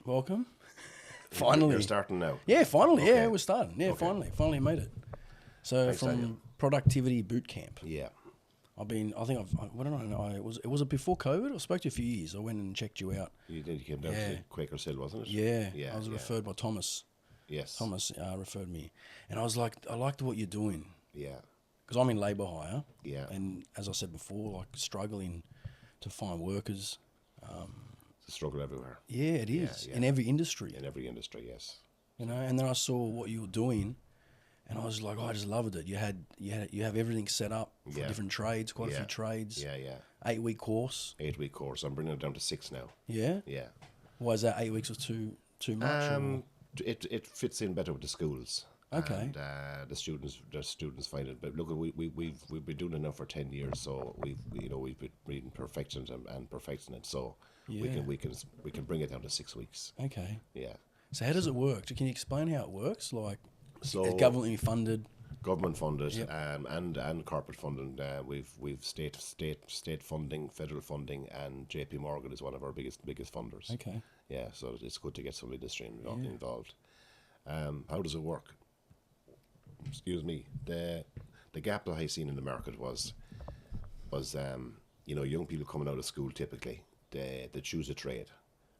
Welcome. Finally. You're starting now. Yeah, finally. Okay. Yeah, we're starting. Yeah, Okay. finally made it. So Thanks, from Daniel. Productivity Bootcamp, Yeah. I what did I know? It was before COVID. I spoke to you a few years. I went and checked you out. You came down Yeah. to Quaker Hill, wasn't it? Yeah, Yeah. I was yeah. referred by Thomas. Yes. Thomas referred me, and I was like, I liked what you're doing Yeah. because I'm in labour hire, Yeah. and as I said before, like struggling to find workers. It's a struggle everywhere. Yeah, it is yeah. in every industry. In every industry, yes. You know, and then I saw what you were doing, and I was like, I just loved it. You have everything set up for Yeah. different trades, quite a Yeah. few trades. Yeah, yeah. 8-week course. 8-week course. I'm bringing it down to 6 now. Yeah. Yeah. Why is that 8 weeks was too much? or- It fits in better with the schools. Okay. And the students find it. But look, we've been doing it now for 10 years, so we've been reading perfecting and perfecting it. So Yeah. we can bring it down to 6 weeks. Okay. Yeah. So how does it work? Can you explain how it works? Like, So it's government funded. government funded, Yep. and corporate funding. We've state funding, federal funding, and JP Morgan is one of our biggest funders. Okay. Yeah, so it's good to get some industry Yeah. involved. How does it work? Excuse me. The gap that I seen in the market was young people coming out of school typically they choose a trade,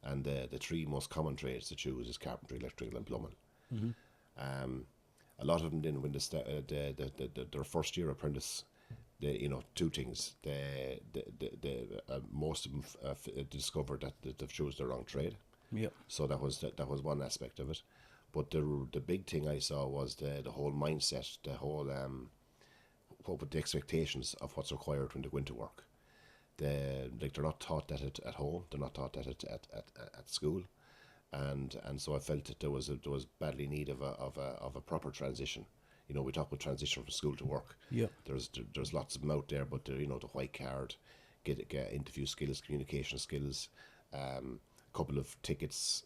and the three most common trades to choose is carpentry, electrical, and plumbing. Mm-hmm. A lot of them then when they start their first year apprentice, two things. Most of them discovered that they've chosen the wrong trade. Yep. So that was one aspect of it. But the big thing I saw was the whole mindset, the whole what with the expectations of what's required when they go into work. They're not taught that at home. They're not taught that at school, and so I felt that there was badly need of a proper transition. We talk about transition from school to work. Yep. There's lots of them out there, but the white card, get interview skills, communication skills, couple of tickets,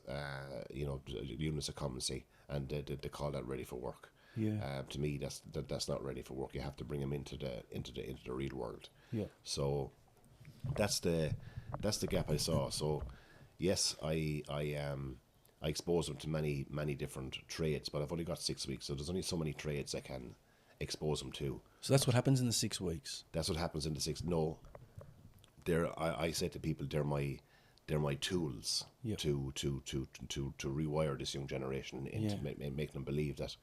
units of competency, and they call that ready for work. Yeah. To me, that's not ready for work. You have to bring them into the real world. Yeah. So that's the gap I saw. So yes, I expose them to many different trades, but I've only got 6 weeks, so there's only so many trades I can expose them to. So that's what happens in the 6 weeks. That's what happens in the 6. No, I say to people, they're my tools. Yep. to rewire this young generation into make them believe that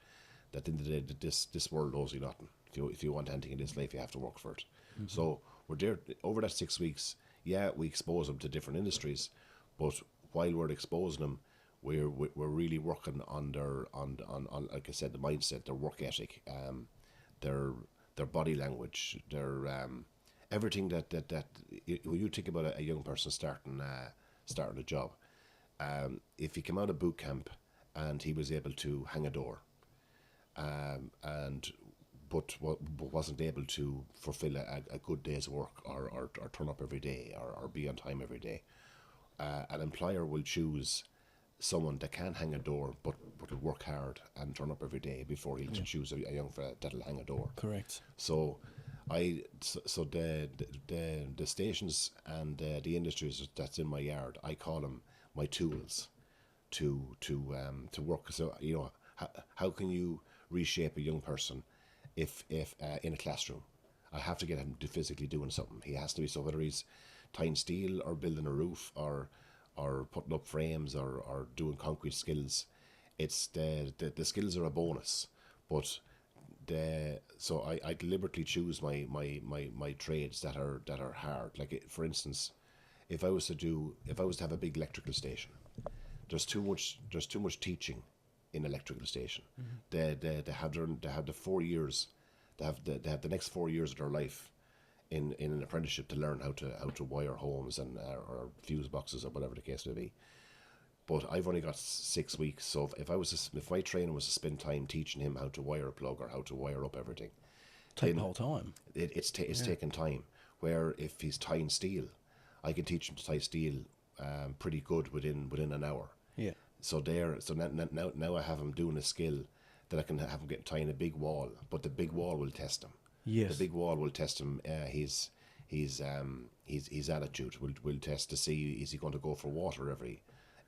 in the end of the day, this world owes you nothing. If you want anything in this life, you have to work for it. Mm-hmm. So we're there over that 6 weeks. Yeah, we expose them to different industries, but while we're exposing them, we're really working on their on like I said, the mindset, their work ethic, their body language, their everything that when you think about a young person starting a job, if he came out of boot camp and he was able to hang a door, but wasn't able to fulfill a good day's work or turn up every day or be on time every day, an employer will choose someone that can hang a door but will work hard and turn up every day before he'll choose a young fella that'll hang a door. Correct. So the stations and the industries that's in my yard, I call them my tools to work. So how can you reshape a young person if in a classroom? I have to get him to physically doing something. He has to be, so whether he's tying steel or building a roof or putting up frames or doing concrete skills, it's the skills are a bonus, but so I deliberately choose my trades that are hard. Like for instance, if I was to have a big electrical station, there's too much teaching in electrical station. Mm-hmm. They have the 4 years. They have the next 4 years of their life in an apprenticeship to learn how to wire homes and or fuse boxes or whatever the case may be. But I've only got 6 weeks, so if my training was to spend time teaching him how to wire a plug or how to wire up everything, Take the whole time. It's taking time. Where if he's tying steel, I can teach him to tie steel pretty good within an hour. Yeah. So now I have him doing a skill that I can have him tying a big wall, but the big wall will test him. Yes. The big wall will test him. His attitude will test to see, is he going to go for water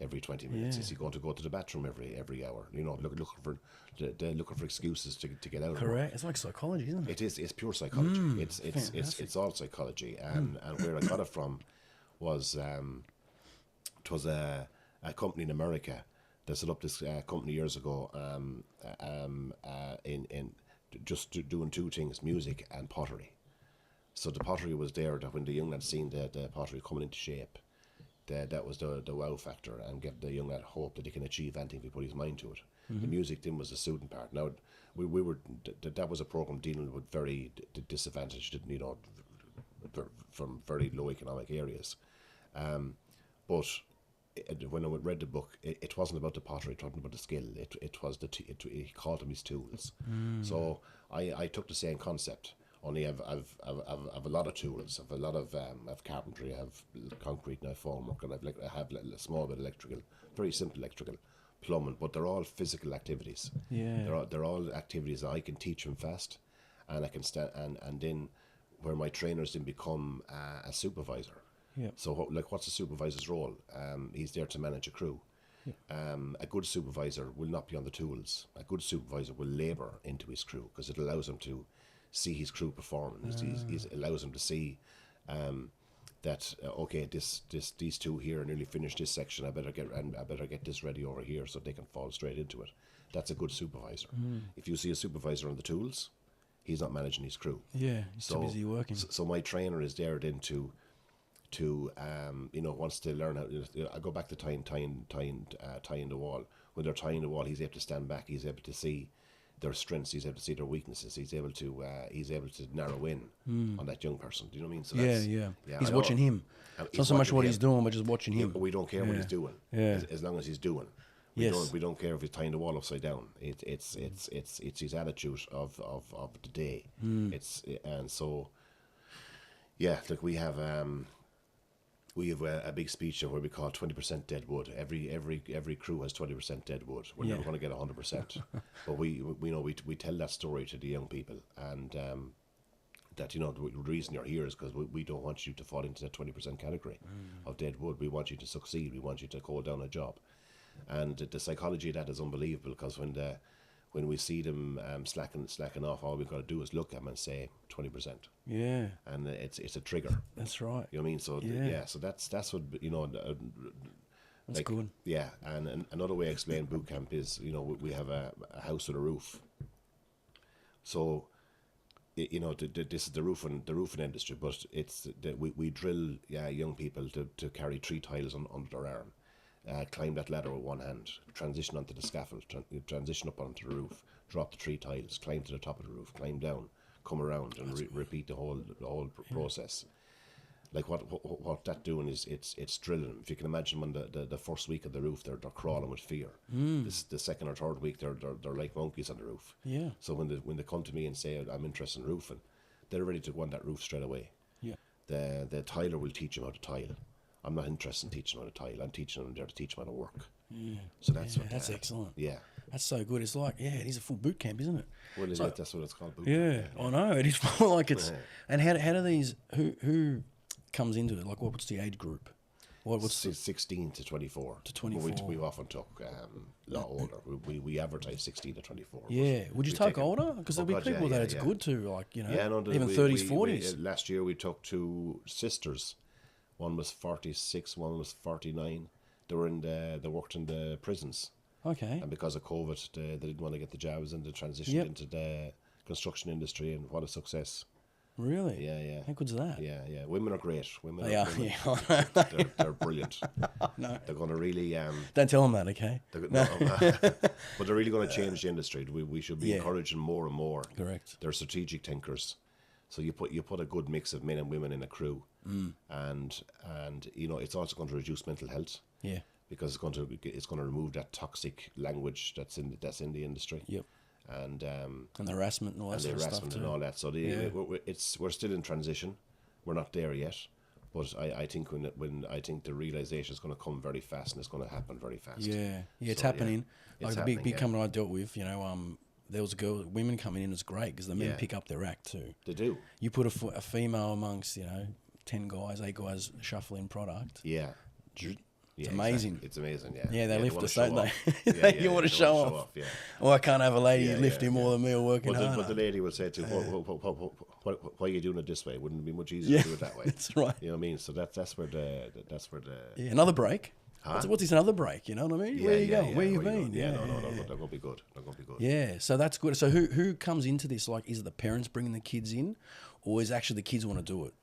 every 20 minutes? Yeah. Is he going to go to the bathroom every hour? You know, looking for excuses to get out of work. Correct. It's like psychology, isn't it? It's pure psychology. Fantastic. It's all psychology, and where I got it from was it was a company in America that set up this company years ago in just doing two things: music and pottery. So the pottery was there that when the young lad seen the pottery coming into shape, that was the wow factor, and get the young lad hope that he can achieve anything if he put his mind to it. The music then was the soothing part. Now we were that was a program dealing with very disadvantaged, you know, from very low economic areas. But when I read the book, it wasn't about the pottery, it wasn't about the skill. It was he called them his tools. So I took the same concept. Only I've a lot of tools. I've a lot of carpentry. I have concrete, and I have formwork, and I have a small bit of electrical, very simple electrical, plumbing. But they're all physical activities. Yeah. They're all activities that I can teach them fast, and I can and then where my trainers then become a supervisor. Yep. So what's a supervisor's role? He's there to manage a crew. A good supervisor will not be on the tools. A good supervisor will labour into his crew because it allows him to see his crew performing. It allows him to see that okay, these two here nearly finished this section. I better get this ready over here so they can fall straight into it. That's a good supervisor. If you see a supervisor on the tools, he's not managing his crew. Yeah, he's too busy working. So my trainer is there then to you know, wants to learn how. I go back to tying the wall. When they're tying the wall, he's able to stand back. He's able to see their strengths. He's able to see their weaknesses. He's able to narrow in on that young person. Do you know what I mean? So yeah. He's watching him. It's not so much what he's doing, but just watching him. We don't care what he's doing. Yeah. As long as he's doing. We don't care if he's tying the wall upside down. It's his attitude of the day. And so look, we have a big speech where we call 20% deadwood. Every crew has 20% deadwood. We're never going to get 100%, but we tell that story to the young people, and that, you know, the reason you're here is because we don't want you to fall into that 20% category of deadwood. We want you to succeed. We want you to hold down a job, and the psychology of that is unbelievable, because when we see them slacking off, all we've got to do is look at them and say 20%. Yeah. And it's a trigger. That's right. You know what I mean? So so that's what, you know. That's good. Yeah, and another way I explain boot camp is, you know, we have a house with a roof. So, you know, this is the roofing industry, but we drill young people to carry 3 tiles under their arm. Climb that ladder with one hand, transition onto the scaffold, transition up onto the roof, drop the 3 tiles, climb to the top of the roof, climb down, come around, and repeat the whole process. Like what that doing is it's drilling. If you can imagine, when the first week of the roof, they're crawling with fear. This the second or third week, they're like monkeys on the roof. Yeah. So when they come to me and say, I'm interested in roofing, they're ready to go on that roof straight away. Yeah. The tiler will teach them how to tile. I'm not interested in teaching them how to tile. I'm teaching them there to teach them how to work. Yeah. So that's that's excellent. Yeah. That's so good. It's like, it is a full boot camp, isn't it? Well, like, that's what it's called. Boot camp. Yeah, I know. It is more like it's. And how do these? Who comes into it? Like, what's the age group? What's 16 to 24. To 24. We often took a lot older. We advertise 16 to 24. Yeah. Would you take older? Because there'll be people that it's good to, like, you know, even 30s, 40s. Last year we took 2 sisters. One was 46, one was 49. They worked in the prisons. Okay. And because of COVID, they didn't want to get the jobs, and they transitioned into the construction industry, and what a success. Really? Yeah. How good's that? Yeah. Women are great. They're brilliant. No. They're going to really... Don't tell them that, okay? But they're really going to change the industry. We should be encouraging more and more. Correct. They're strategic thinkers. So you put a good mix of men and women in a crew, and you know, it's also going to reduce mental health. Yeah. Because it's going to remove that toxic language that's in the industry. Yep. And the harassment and all that sort of stuff too. And all that. So we're still in transition. We're not there yet, but I think when the realization is going to come very fast, and it's going to happen very fast. Yeah, it's happening. Like a big company I dealt with, you know, there was women coming in. It's great because the men pick up their act too. They do. You put a female amongst, you know, 10 guys, 8 guys shuffling product. Yeah. It's amazing. Exactly. It's amazing, yeah. Yeah, they lift wanna us, show don't they? off. You want to show off. Yeah. Oh, I can't have a lady lifting more than me or working harder. But the lady will say to why are you doing it this way? Wouldn't it be much easier to do it that way? That's right. You know what I mean? So that's where the Yeah, another break. Huh? What's this another break? You know what I mean? Where you going? Where you been? Yeah, no, they're gonna be good. They're gonna be good. Yeah, so that's good. So who comes into this? Like, is it the parents bringing the kids in, or is actually the kids want to do it?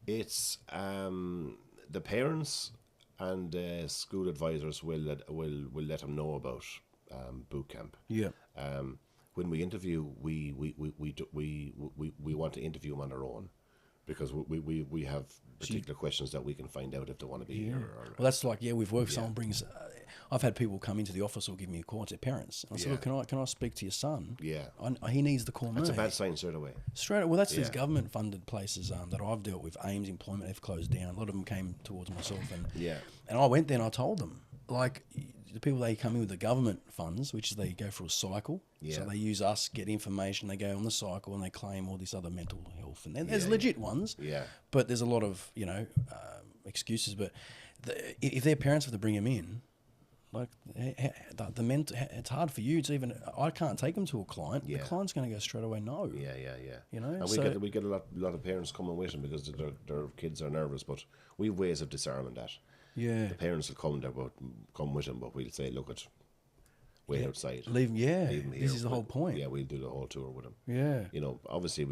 It's the parents and school advisors will let them know about boot camp. Yeah. When we interview, we want to interview them on their own, because we have particular questions that we can find out if they want to be here. Well, that's like, we've worked. Someone brings. I've had people come into the office or give me a call. It's their parents. And I said, look, can I speak to your son? Yeah. He needs to call me. That's a bad sign straight away. Well, that's these government-funded places that I've dealt with. Ames Employment, they've closed down. A lot of them came towards myself, and I went there and I told them, like, the people, they come in with the government funds, which is they go through a cycle. Yeah. So they use us, get information, they go on the cycle, and they claim all this other mental health. And there's legit ones. Yeah. But there's a lot of excuses. But if their parents have to bring them in, like the mental, it's hard for you to even. I can't take them to a client. Yeah. The client's going to go straight away. No. Yeah. You know, and we get a lot of parents coming with them because their kids are nervous. But we have ways of disarming that. Yeah. The parents will come with them, but we'll say, wait outside. Leave them. Yeah. Leave them here. This is the whole point. Yeah, we'll do the whole tour with them. Yeah. You know, obviously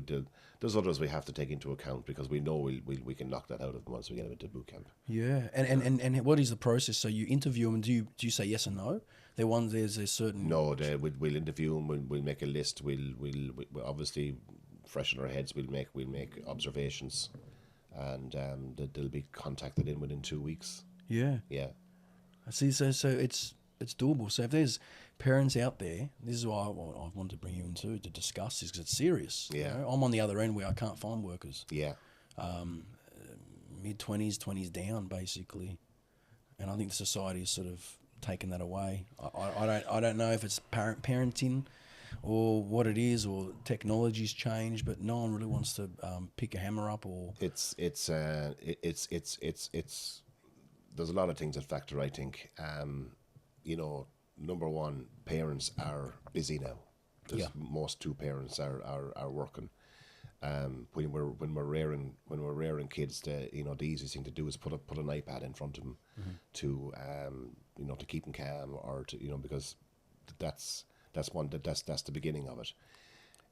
there's others we have to take into account, because we know we can knock that out of them once we get them into boot camp. Yeah. And what is the process? So you interview them. Do you say yes and no? There's a certain. No, we'll interview them. We'll make a list. We'll obviously fresh in our heads. We'll make observations, and they'll be contacted in within 2 weeks. Yeah. Yeah. I see. So it's doable. So if there's parents out there, this is why I wanted to bring you in too, to discuss this, because it's serious. Yeah. You know? I'm on the other end where I can't find workers. Yeah. Mid-20s, 20s down, basically. And I think the society has sort of taken that away. I don't know if it's parenting or what it is, or technology's changed, but no one really wants to pick a hammer up or. It's there's a lot of things that factor, I think. Number one, parents are busy now. Most two parents are working. When we're rearing kids, the easiest thing to do is put an iPad in front of them to keep them calm, or to because that's the beginning of it.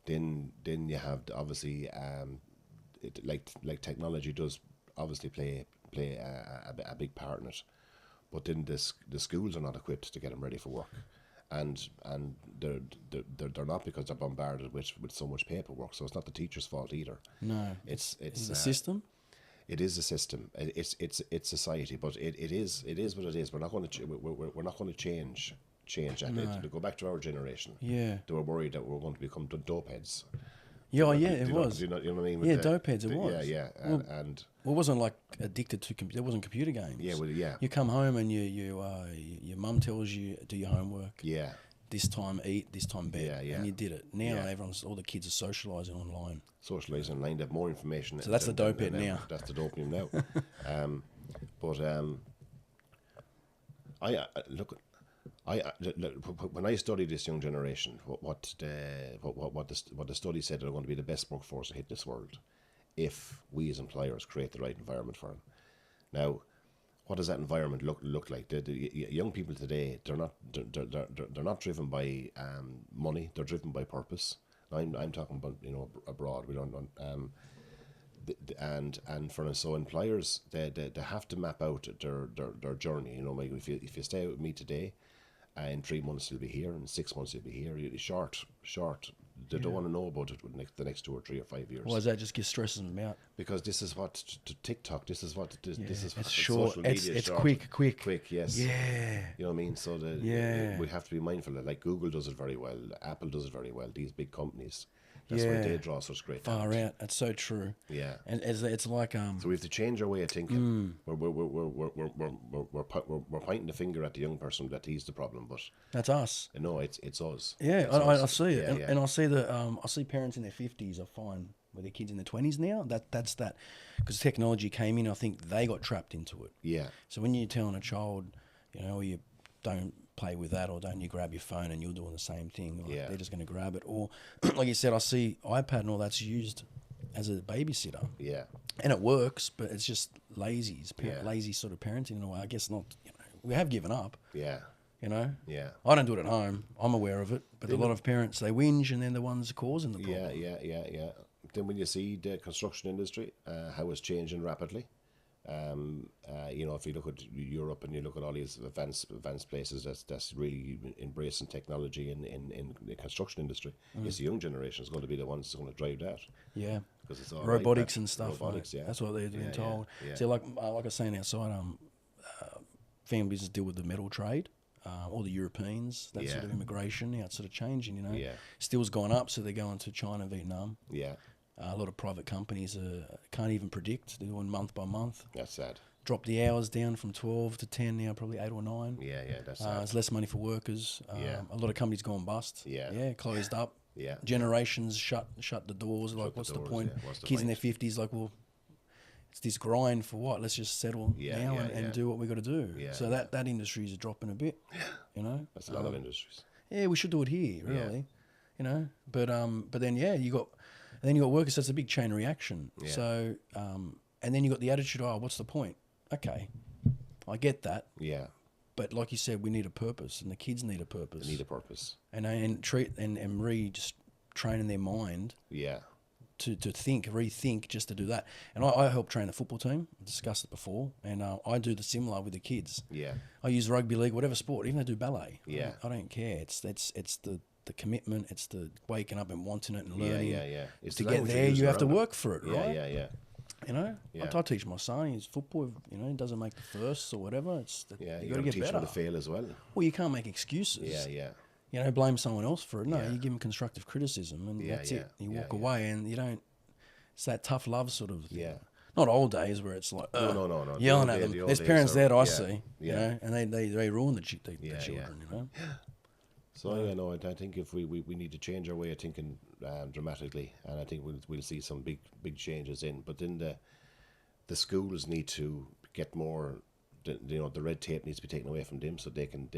Then you have obviously like technology does obviously play a big part in it, but then the schools are not equipped to get them ready for work, and they're not, because they're bombarded with so much paperwork. So it's not the teacher's fault either. No, it's the system. It is a system. It's society, but it is what it is. We're not going to change that. To go back to our generation. Yeah, they were worried that we were going to become dope heads. Yeah, it was. You know what I mean? Yeah, dope heads, it was. Yeah. And it wasn't like addicted to there wasn't computer games. Yeah, yeah. You come home and your mum tells you do your homework. Yeah. This time eat, this time bed. Yeah. And you did it. Now all the kids are socialising online. Socialising online, they have more information. So that's the dope head now. That's the dope now. When I studied this young generation, what the study said, they're going to be the best workforce to hit this world if we as employers create the right environment for them. Now, what does that environment look like? The young people today, they're not driven by money. They're driven by purpose. I'm talking about abroad. We don't and for us, so employers they have to map out their journey. Like if you stay with me today, in 3 months you'll be here, in 6 months you'll be here. You'll be short. They don't want to know about it the next 2 or 3 or 5 years. Why is that? Just get stressing them out. Because this is what to TikTok. This is what it's short. Social media It's short. quick. Yes. Yeah. You know what I mean? So we have to be mindful of, like, Google does it very well, Apple does it very well. These big companies. That's why they draw such great talent. Far out. That's so true. Yeah. And it's like So we have to change our way of thinking. We're pointing the finger at the young person that he's the problem, but that's us. No, it's us. Yeah, it's I us. see it, Yeah. and I see I see parents in their 50s are fine. with their kids in their 20s now. That's that, because technology came in. I think they got trapped into it. Yeah. So when you're telling a child, you don't play with that, or don't you grab your phone and you're doing the same thing, or they're just going to grab it, or like you said, I see iPad and all that's used as a babysitter. Yeah. And it works, but it's just lazy. It's lazy sort of parenting in a way. I guess not. We have given up. Yeah. Yeah. I don't do it at home. I'm aware of it, but a lot of parents, they whinge, and they're the ones causing the problem. Yeah. Then when you see the construction industry, how it's changing rapidly, if you look at Europe and you look at all these advanced places that's really embracing technology in the construction industry, it's the young generation is going to be the ones that's going to drive that. Yeah, because it's all robotics and stuff. Robotics, yeah. That's what they're being told. Yeah. So like I was saying outside, family business deal with the metal trade. All the Europeans, that sort of immigration, now it's sort of changing, Steel's gone up, so they're going to China, Vietnam. Yeah. A lot of private companies can't even predict. They're doing month by month. That's sad. Drop the hours down from 12 to 10 now, probably 8 or 9. Yeah, that's sad. There's less money for workers. A lot of companies gone bust. Yeah. Closed up. Yeah. Generations shut the doors. Like, what's the point? What's the Kids in point? their 50s, like, well, it's this grind for what? Let's just settle now and do what we got to do. Yeah. So that industry is dropping a bit. That's a lot of industries. Yeah, we should do it here, really. But then you got workers. So it's a big chain reaction. Yeah. So and then you got the attitude. Oh, what's the point? Okay, I get that. Yeah. But like you said, we need a purpose, and the kids need a purpose. They need a purpose. And just training their mind. Yeah. To rethink, just to do that. And I help train the football team. I discussed it before, and I do the similar with the kids. Yeah. I use rugby league, whatever sport, even if they do ballet. Yeah. I don't care. It's the commitment. It's the waking up and wanting it and learning. Yeah. It's to get there, you have to work for it, right? Yeah. I teach my son. He's football. He doesn't make the firsts or whatever. You got to get teach better. him to fail as well. Well, you can't make excuses. Yeah. Blame someone else for it. No, you give them constructive criticism, and that's it. You walk away, and you don't. It's that tough love sort of thing. Yeah. Not old days where it's like no. yelling at them. There's parents there that I see, yeah. And they ruin the children, So I think if we need to change our way of thinking dramatically, and I think we'll see some big changes in. But then the schools need to get more. The red tape needs to be taken away from them, so they can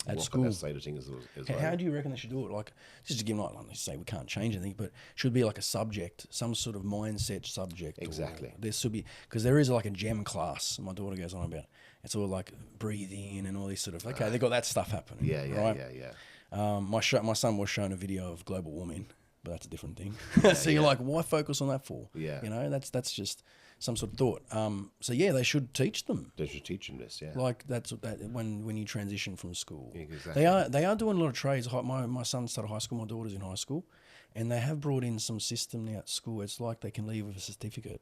at work school on that side of things as well. How do you reckon they should do it? Like, just to give them, like, say we can't change anything, but should be like a subject, some sort of mindset subject. Exactly. There should be, because there is like a gem class. My daughter goes on about. It's all like breathe in and all these sort of. Okay, they got that stuff happening. Yeah. My son was shown a video of global warming, but that's a different thing. So you're like, why focus on that for? Yeah. That's just some sort of thought. So they should teach them. They should teach them this, yeah. Like that when you transition from school. Yeah, exactly. They are doing a lot of trades. My son started high school. My daughter's in high school, and they have brought in some system now at school. It's like they can leave with a certificate.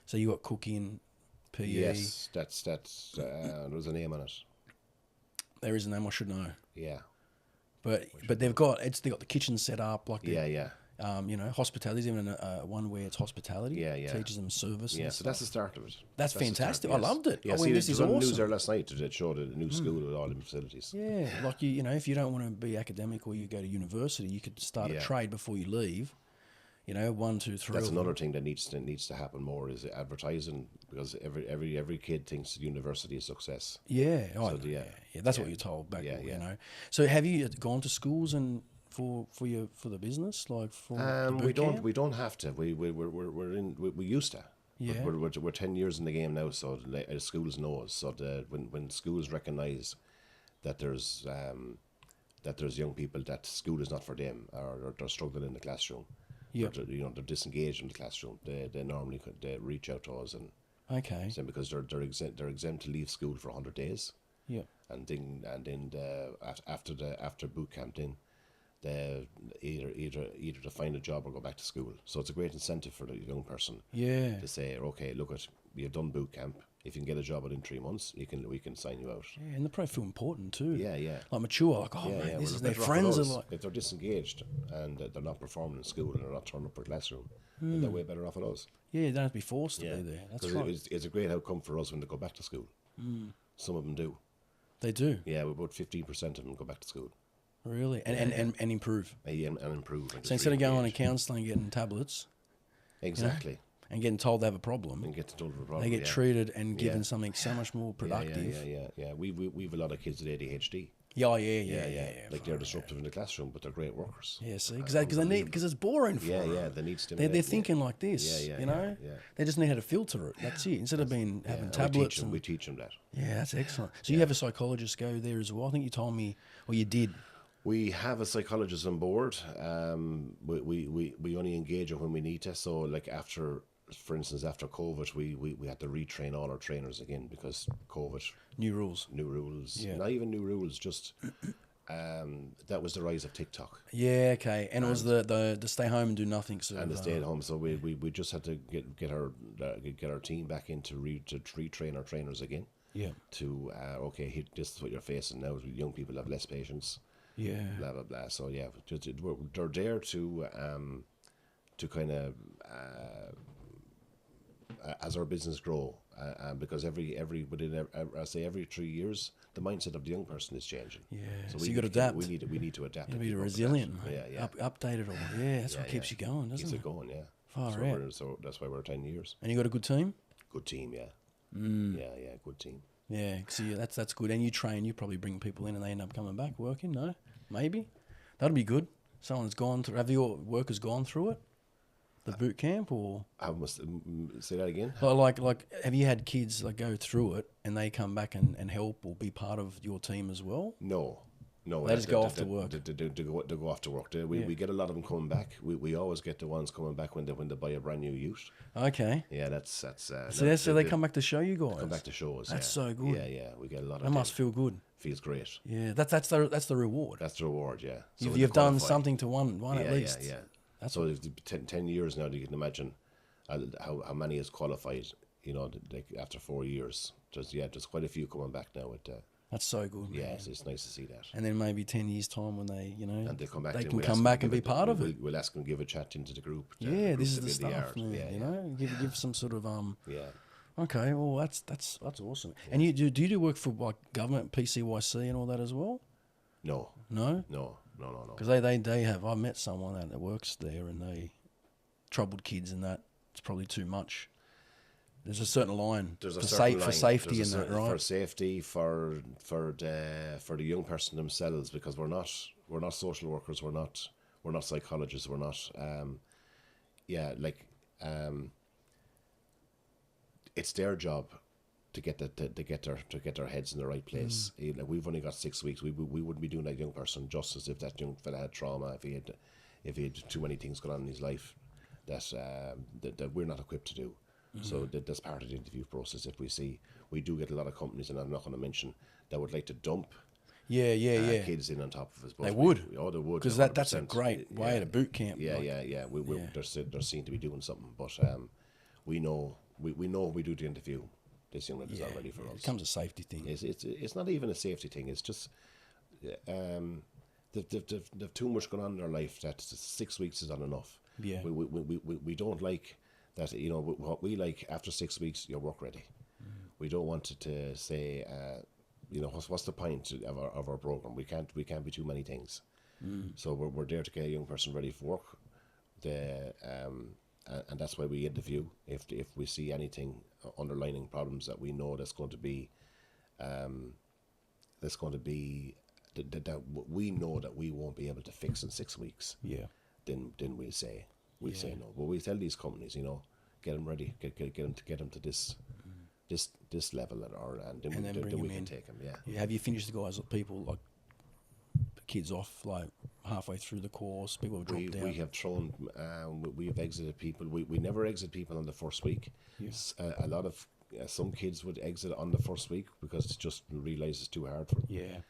So you got cooking, PE. Yes, that's there's a name on it. There is a name. I should know. Yeah. But they've got the kitchen set up like Yeah. Hospitality. There's even one where it's hospitality. Yeah. Teaches them service. Yeah, and so stuff. that's the start of it. That's fantastic. I loved it. Yeah, this is awesome. News there last night that showed a new school with all the facilities. Yeah, like if you don't want to be academic or you go to university, you could start a trade before you leave. 1, 2, 3. That's another thing that needs to happen more is advertising, because every kid thinks university is success. Yeah, that's what you're told back. So have you gone to schools and for the business, like for the boot camp? We don't have to. We used to. Yeah. We're 10 years in the game now, so schools know us. So when schools recognise that there's young people that school is not for them, or they're struggling in the classroom. Yeah. They're disengaged in the classroom. They normally reach out to us and because they're exempt to leave school for 100 days. Yeah. And then after boot camp, then they either to find a job or go back to school. So it's a great incentive for the young person. Yeah. To say, okay, look, you've done boot camp. If you can get a job within 3 months, we can sign you out. Yeah, and they probably feel important too. Yeah. Like mature, like, this is their friends. And like, if they're disengaged and they're not performing in school and they're not turning up for classroom, then they're way better off with us. Yeah, they don't have to be forced to be there. That's right. It's a great outcome for us when they go back to school. Some of them do. They do. Yeah, about 15% of them go back to school. Really? And improve. And improve. And So instead of going on a counselling and getting tablets, exactly, and getting told they have a problem, and get told of a problem, they get treated and given something so much more productive. Yeah. We've a lot of kids with ADHD. Yeah. Like they're disruptive in the classroom, but they're great workers. Yeah, see, because it's boring for them. Yeah, they need stimulation. They're thinking like this, Yeah. They just need how to filter it. That's it. Instead of having tablets. We teach them that. Yeah, that's excellent. So you have a psychologist go there as well. I think you told me, or you did. We have a psychologist on board. We only engage her when we need to. So, like for instance, after COVID, we had to retrain all our trainers again because COVID. New rules. Yeah. Not even new rules, just that was the rise of TikTok. Yeah, okay. And it was the stay home and do nothing. So and the stay at home. So we just had to get our team back in to retrain our trainers again. Yeah. To this is what you're facing now. Young people have less patience. Yeah. Blah blah blah. So yeah, they're there to kind of as our business grow, because every 3 years the mindset of the young person is changing. Yeah. So you got to adapt. We need to adapt. You need to be resilient. Yeah. Update it all. Yeah, that's what keeps you going, doesn't Keeps it? it going. Yeah. Far out. So that's why we're 10 years. And you got a good team. Good team. Yeah. Yeah. Good team. Yeah, see, that's good. And you train, you probably bring people in and they end up coming back working, no? Maybe? That'd be good. Someone's gone through, have your workers gone through it? The boot camp, or? I must say that again. Like, have you had kids like go through it and they come back and help or be part of your team as well? No. They just go off to work. To go off to work. We get a lot of them coming back. We always get the ones coming back when they buy a brand new ute. Okay. Yeah, that's. So they come back to show you guys. Come back to show us. That's so good. Yeah. We get a lot of. That must feel good. Feels great. Yeah, that's the reward. That's the reward. Yeah. So you've done something to one at least. Yeah. So 10 years now, you can imagine how many is qualified. Like after 4 years, there's quite a few coming back now. That's so good. Yeah, man. it's nice to see that. And then maybe 10 years time when they, and they come back, can come back and be part of it. We'll ask them to give a chat into the group. This is the stuff, man. Give some sort of Yeah. Okay, well that's awesome. Yeah. And do you do work for like government, PCYC, and all that as well? No. Because they have. I met someone that works there, and they troubled kids, and that it's probably too much. There's a certain line for safety in that, right? For safety, for the young person themselves, because we're not social workers, we're not psychologists, we're not it's their job to get their heads in the right place. We've only got 6 weeks. We wouldn't be doing that young person justice if that young fella had trauma, if he had too many things going on in his life that we're not equipped to do. So that's part of the interview process. If we do get a lot of companies, and I'm not going to mention, that would like to dump kids in on top of us. They would. They would. Because that's a great way to boot camp. Yeah. They're seen to be doing something, but we know we do the interview. This young man is not ready for us. It becomes a safety thing. It's not even a safety thing. It's just they've too much going on in their life that 6 weeks is not enough. Yeah. We don't like that. What we like after 6 weeks, you're work ready. We don't want to say, what's the point of our program? We can't be too many things. So we're there to get a young person ready for work. And that's why we interview. If we see anything underlining problems that we know that's going to be that we know that we won't be able to fix in 6 weeks. Yeah. Then we'll say no. But we tell these companies, get them ready, get them to this level, and then we can take them. Yeah. Have you finished the guys, people like kids off like halfway through the course? People have dropped out. We have thrown. We have exited people. We never exit people on the first week. Yes. A lot of some kids would exit on the first week because it's just realise it's too hard for them. Yeah.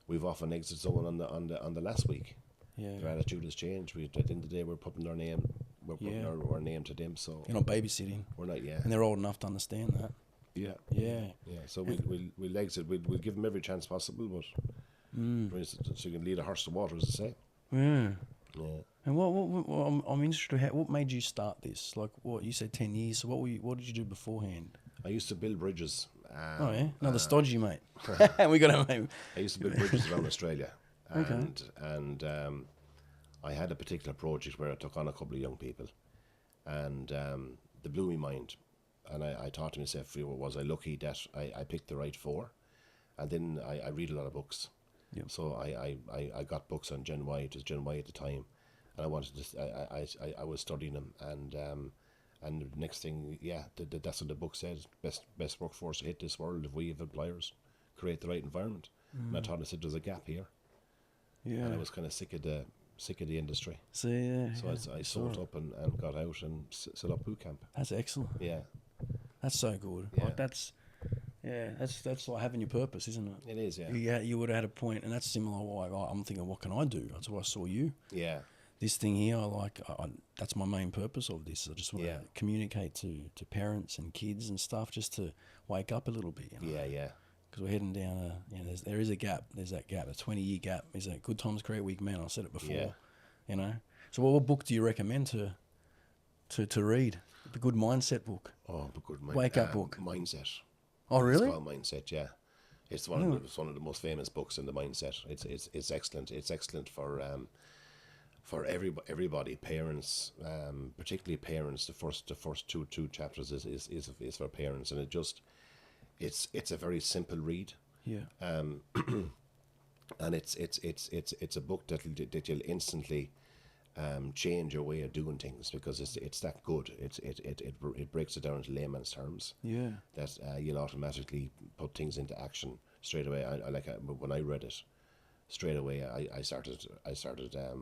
We've often exited someone on the last week. Yeah. Their attitude has changed. At the end of the day, we're putting our name. We're putting our name to them. So you're not babysitting. We're not. Yeah. And they're old enough to understand that. Yeah. Yeah. So we'll exit. We'll give them every chance possible, but so you can lead a horse to water, as they say. Yeah. Yeah. And what I'm interested. What made you start this? Like, what you said, 10 years. So what did you do beforehand? I used to build bridges. Another stodgy, mate. We got to. I used to build bridges around Australia. and I had a particular project where I took on a couple of young people, and they blew my mind. And I thought to myself, was I lucky that I picked the right 4? And then I read a lot of books. Yep. So I got books on Gen Y. It was Gen Y at the time, and I wanted to. I was studying them, and the next thing, that's what the book said. Best workforce to hit this world if we have employers create the right environment. And I thought, I said, there's a gap here. Yeah. And I was kind of sick of the industry. So yeah. So I sold up and got out and set up boot camp. That's excellent. Yeah. That's so good. Yeah. Like that's like having your purpose, isn't it? It is, yeah. Yeah, you would have had a point, and that's similar. Like I'm thinking, what can I do? That's why I saw you. Yeah. This thing here, that's my main purpose of this. I just want to communicate to parents and kids and stuff, just to wake up a little bit. You know? Yeah, yeah. Because we're heading down there is a gap. There's that gap, a 20-year gap. Is that good times create weak men? I said it before. Yeah. You know. So what book do you recommend to read? The good mindset book. Oh, but good wake up book. Mindset. Oh, really? It's called Mindset. Yeah. It's one of the most famous books in the mindset. It's excellent. It's excellent for everybody, parents, particularly parents. The first two chapters is for parents, and it's a very simple read. Yeah. And it's a book that you'll instantly change your way of doing things, because it's that good. It breaks it down into layman's terms. Yeah. That you'll automatically put things into action straight away. When I read it, straight away I started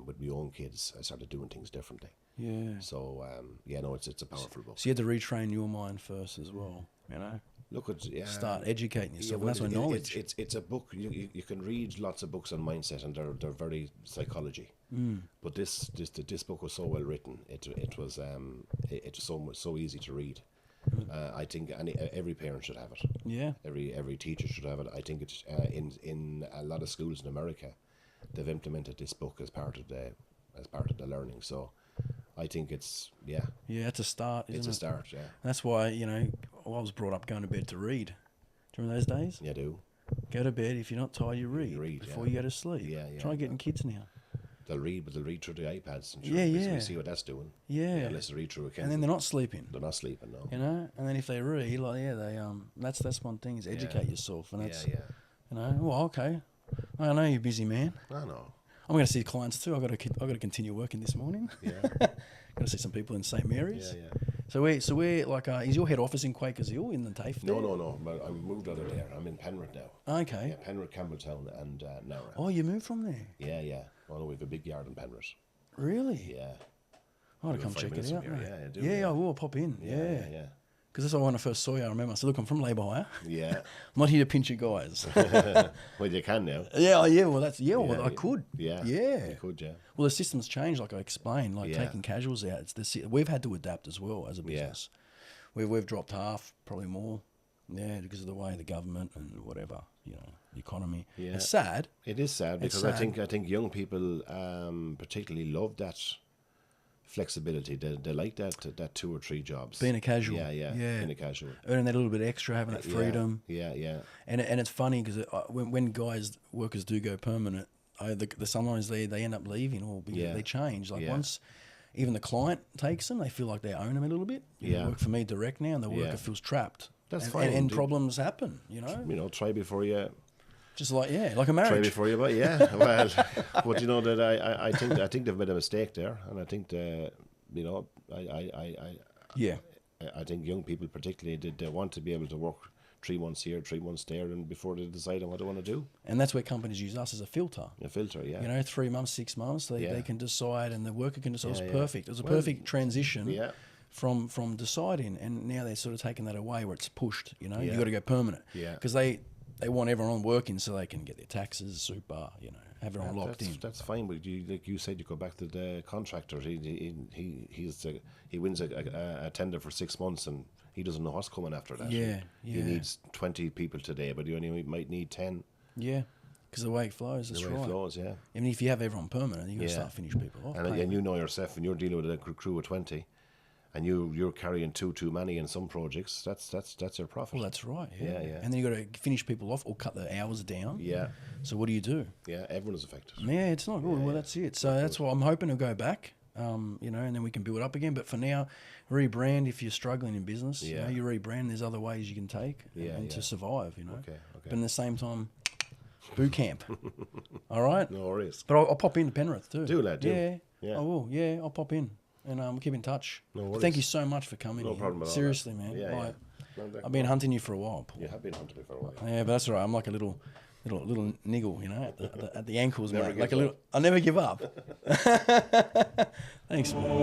with my own kids. I started doing things differently. Yeah. So it's a powerful book. So you had to retrain your mind first as well. You know. Look at start educating yourself. Well, and that's my knowledge. It's a book. You can read lots of books on mindset, and they're very psychology. But this book was so well written. It was so easy to read. I think every parent should have it. Yeah. Every teacher should have it. I think it's in a lot of schools in America, they've implemented this book as part of the learning. So I think it's Yeah, it's a start. It's a start. Yeah. That's why I was brought up going to bed to read. Do you remember those days? Yeah, I do. Go to bed. If you're not tired, you read before you go to sleep. Yeah. Try getting kids now. They'll read, but they'll read through the iPads. And we see what that's doing. Yeah. Unless they read through a Kindle. And then they're not sleeping. They're not sleeping, no. You know. And then if they read, that's one thing, is educate yourself. And that's well, okay. I know you're a busy man. I know. I'm going to see clients too. I've got to continue working this morning. Yeah. Got to see some people in St Mary's. Yeah. So we're like, is your head office in Quakers Hill in the TAFE there? No. But I moved out of there. I'm in Penrith now. Okay. Yeah, Penrith, Campbelltown, and Nowra. Oh, you moved from there? Yeah. Well, we have a big yard in Penrith. Really? Yeah. I want to come check it out. Yeah, I do. Yeah, I will pop in. Yeah. Because that's when I first saw you. I remember. I said, "Look, I'm from labour hire. Yeah. I'm not here to pinch you guys." Well, you can now. Yeah. Well, I could. Yeah. Yeah. You could. Yeah. Well, the system's changed, like I explained, taking casuals out. We've had to adapt as well as a business. We've dropped half, probably more. Yeah, because of the way the government and whatever, the economy. Yeah. It's sad. It is sad because I think young people particularly love that flexibility. They like that 2 or 3 jobs. Being a casual. Yeah. Being a casual. Earning that little bit extra, having that freedom. Yeah. And it's funny because when workers do go permanent, sometimes they end up leaving or they change. Once even the client takes them, they feel like they own them a little bit. They work for me direct now, and the worker feels trapped. That's fine. And problems happen, try before you... Just like a marriage. Try before you buy, well, but that I think they've made a mistake there, and I think I think young people particularly they want to be able to work 3 months here, 3 months there, and before they decide on what they want to do. And that's where companies use us as a filter. A filter, yeah. 3 months, 6 months, they can decide, and the worker can decide. It's perfect. It was a perfect transition. Yeah. From deciding, and now they're sort of taking that away where it's pushed. You got to go permanent. Yeah. Because they want everyone working so they can get their taxes, super. Have everyone locked in. That's fine. But like you said, you go back to the contractor. He wins a tender for 6 months, and he doesn't know what's coming after that. Yeah. He needs 20 people today, but he only might need 10. Yeah. Because the way it flows, that's right. The way it flows, yeah. I mean, if you have everyone permanent, you're going to start finish people off. And you know yourself, when you're dealing with a crew of 20, and you're carrying too many in some projects, that's your profit. Well, that's right. Yeah. Yeah. And then you got to finish people off or cut the hours down. Yeah. So what do you do? Yeah, everyone is affected. Yeah, it's not good. Well, that's it. So that's why I'm hoping to go back. You know, and then we can build it up again. But for now, rebrand if you're struggling in business. Yeah. You know, you rebrand. There's other ways you can take to survive. You know. Okay. But in the same time, boot camp. All right. No worries. But I'll pop into Penrith too. Do that, do. Yeah. I will. Yeah, I'll pop in and keep in touch. No But worries. thank you so much for coming. No here. problem at all. Seriously, man. Yeah. I've been hunting you for a while, Paul. You have been hunting me for a while. Yeah, but that's all right. I'm like a little niggle, you know, at the ankles, Never mate. gives Like a little. up. I never give up. Thanks, man.